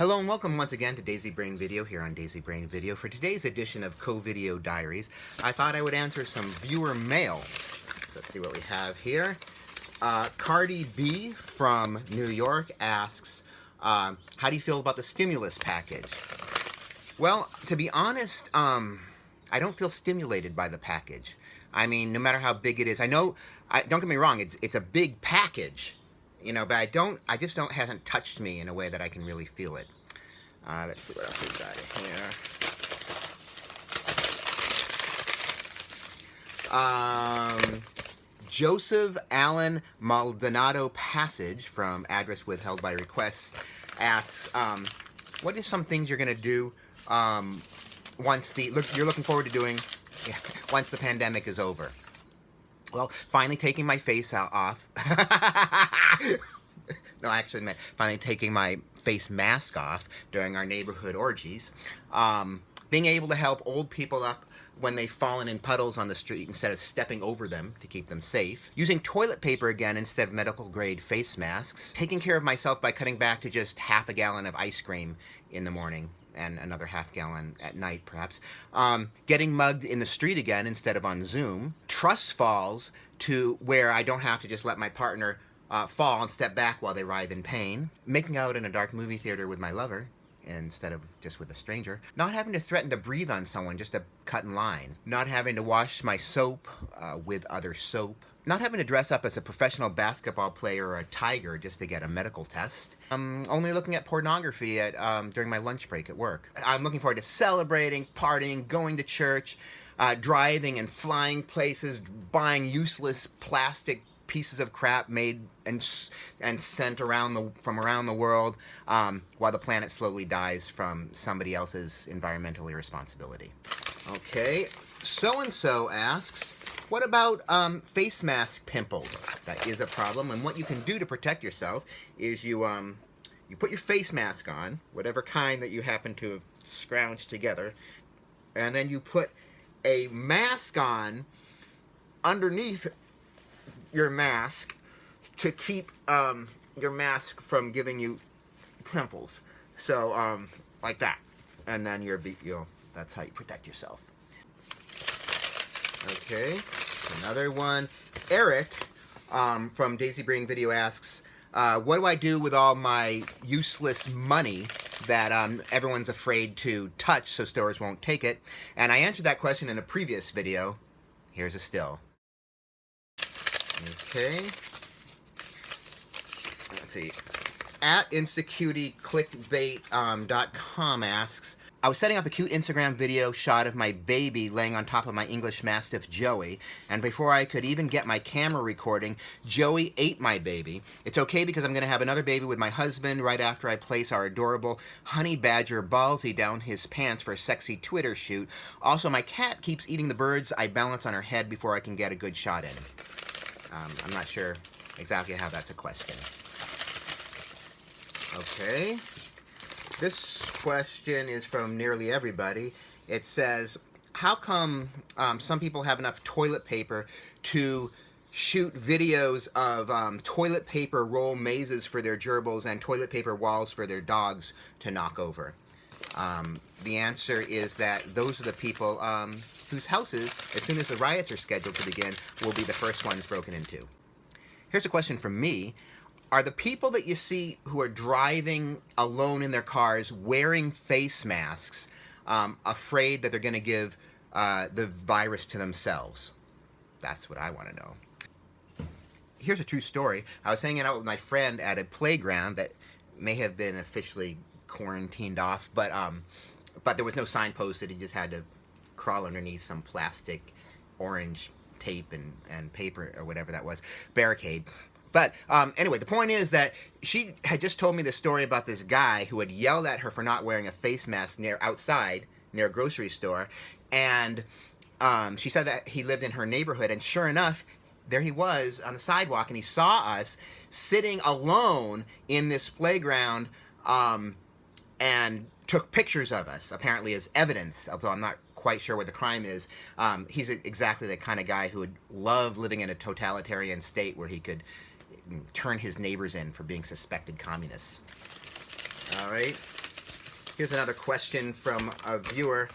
Hello and welcome once again to Daisy Brain Video here on Daisy Brain Video. For today's edition of Covideo Diaries, I thought I would answer some viewer mail. Let's see what we have here. Cardi B from New York asks, how do you feel about the stimulus package? Well, to be honest, I don't feel stimulated by the package. I mean, no matter how big it is, don't get me wrong, it's a big package. You know, but hasn't touched me in a way that I can really feel it. Let's see what else we've got here. Joseph Allen Maldonado Passage from Address Withheld by Request asks, what are some things you're going to do you're looking forward to doing once the pandemic is over? Well, finally taking my face off. No, I actually meant finally taking my face mask off during our neighborhood orgies. Being able to help old people up when they've fallen in puddles on the street instead of stepping over them to keep them safe. Using toilet paper again instead of medical grade face masks. Taking care of myself by cutting back to just half a gallon of ice cream in the morning and another half gallon at night, perhaps. Getting mugged in the street again instead of on Zoom. Trust falls to where I don't have to just let my partner fall and step back while they writhe in pain. Making out in a dark movie theater with my lover instead of just with a stranger. Not having to threaten to breathe on someone just to cut in line. Not having to wash my soap with other soap. Not having to dress up as a professional basketball player or a tiger just to get a medical test. Only looking at pornography during my lunch break at work. I'm looking forward to celebrating, partying, going to church, driving and flying places, buying useless plastic pieces of crap made and sent from around the world while the planet slowly dies from somebody else's environmental irresponsibility. Okay, so-and-so asks, what about face mask pimples? That is a problem, and what you can do to protect yourself is you put your face mask on, whatever kind that you happen to have scrounged together, and then you put a mask on underneath your mask to keep your mask from giving you pimples. So, like that. And then that's how you protect yourself. Okay, another one. Eric from Daisy Brain Video asks, what do I do with all my useless money that everyone's afraid to touch so stores won't take it? And I answered that question in a previous video. Here's a still. Okay. Let's see. At InstaCutieClickbait.com asks, I was setting up a cute Instagram video shot of my baby laying on top of my English Mastiff Joey, and before I could even get my camera recording, Joey ate my baby. It's okay because I'm going to have another baby with my husband right after I place our adorable honey badger Ballsy down his pants for a sexy Twitter shoot. Also, my cat keeps eating the birds I balance on her head before I can get a good shot in. I'm not sure exactly how that's a question. Okay. This question is from nearly everybody. It says, how come some people have enough toilet paper to shoot videos of toilet paper roll mazes for their gerbils and toilet paper walls for their dogs to knock over? The answer is that those are the people whose houses, as soon as the riots are scheduled to begin, will be the first ones broken into. Here's a question from me. Are the people that you see who are driving alone in their cars wearing face masks afraid that they're going to give the virus to themselves? That's what I want to know. Here's a true story. I was hanging out with my friend at a playground that may have been officially quarantined off, but there was no sign posted. He just had to crawl underneath some plastic orange tape and paper or whatever that was, barricade. But anyway, the point is that she had just told me this story about this guy who had yelled at her for not wearing a face mask outside near a grocery store, and she said that he lived in her neighborhood, and sure enough, there he was on the sidewalk, and he saw us sitting alone in this playground and took pictures of us, apparently as evidence, although I'm not quite sure what the crime is. He's exactly the kind of guy who would love living in a totalitarian state where he could turn his neighbors in for being suspected communists. All right. Here's another question from a viewer.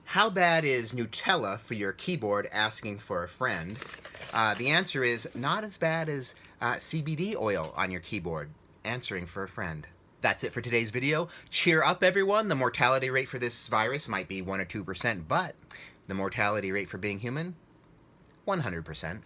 How bad is Nutella for your keyboard asking for a friend? The answer is not as bad as CBD oil on your keyboard answering for a friend. That's it for today's video. Cheer up, everyone. The mortality rate for this virus might be 1 or 2%, but the mortality rate for being human, 100%.